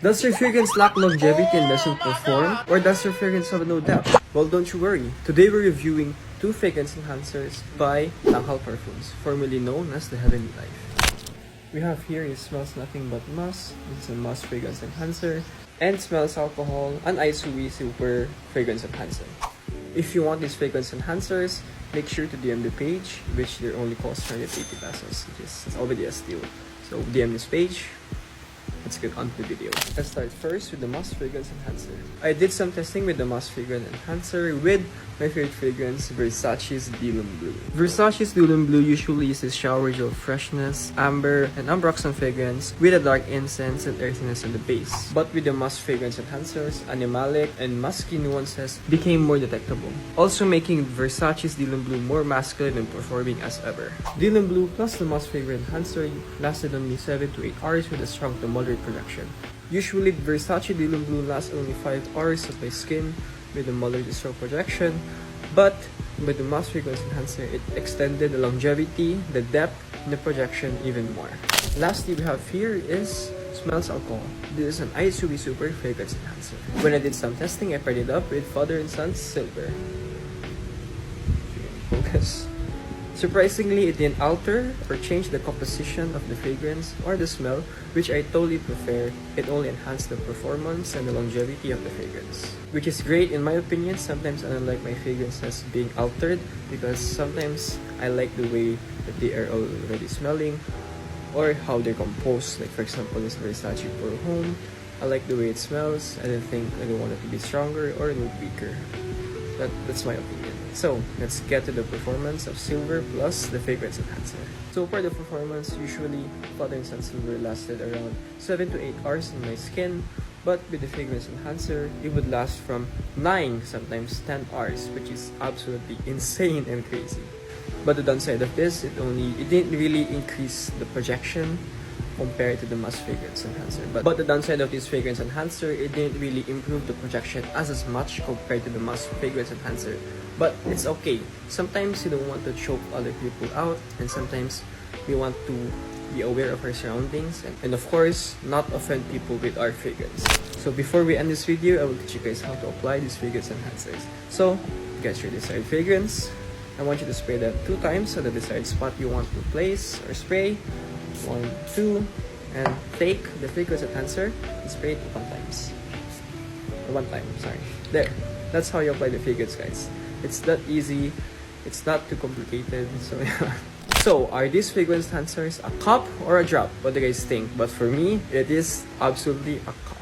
Does your fragrance lack longevity and doesn't perform? Or does your fragrance have no depth? Well, don't you worry. Today we're reviewing two fragrance enhancers by Tanghal Parfums, formerly known as the Heavenly Life. We have here is smells nothing but musk. This is a musk fragrance enhancer. And smells alcohol, an Isui super fragrance enhancer. If you want these fragrance enhancers, make sure to DM the page, which they only cost 180 pesos, which is already a steal. So DM this page. Let's get on to the video. Let's start first with the musk fragrance enhancer. I did some testing with the musk fragrance enhancer with my favorite fragrance, Versace's Dylan Blue. Versace's Dylan Blue usually uses shower gel freshness, amber, and ambroxan fragrance with a dark incense and earthiness on the base. But with the musk fragrance enhancers, animalic and musky nuances became more detectable, also making Versace's Dylan Blue more masculine and performing as ever. Dylan Blue plus the musk fragrance enhancer lasted only 7 to 8 hours with a strong to moderate production. Usually, Versace Dylan Blue lasts only 5 hours of my skin with a moderate to strong projection, but with the musk fragrance enhancer, it extended the longevity, the depth, and the projection even more. Lastly, we have here is smells alcohol. This is an Isui Super fragrance enhancer. When I did some testing, I paired it up with Father and Son's Silver. Focus. Surprisingly, it didn't alter or change the composition of the fragrance or the smell, which I totally prefer. It only enhanced the performance and the longevity of the fragrance, which is great in my opinion. Sometimes I don't like my fragrances being altered because sometimes I like the way that they are already smelling or how they're composed. Like for example, this Versace for Home. I like the way it smells. I don't want it to be stronger or a little weaker. That's my opinion. So, let's get to the performance of Silver plus the fragrance enhancer. So for the performance, usually Father and Son Silver lasted around 7 to 8 hours in my skin, but with the fragrance enhancer, it would last from 9, sometimes 10 hours, which is absolutely insane and crazy. But the downside of this, it didn't really increase the projection compared to the musk fragrance enhancer. But the downside of this fragrance enhancer, it didn't really improve the projection as much compared to the musk fragrance enhancer. But it's okay. Sometimes you don't want to choke other people out, and sometimes we want to be aware of our surroundings and of course, not offend people with our fragrance. So before we end this video, I will teach you guys how to apply these fragrance enhancers. So, get your desired fragrance. I want you to spray that 2 times on the desired spot you want to place or spray. 1, 2, and take the fragrance enhancer and spray it 1 time. There. That's how you apply the fragrance, guys. It's that easy. It's not too complicated. So yeah. So, are these fragrance enhancers a cup or a drop? What do you guys think? But for me, it is absolutely a cup.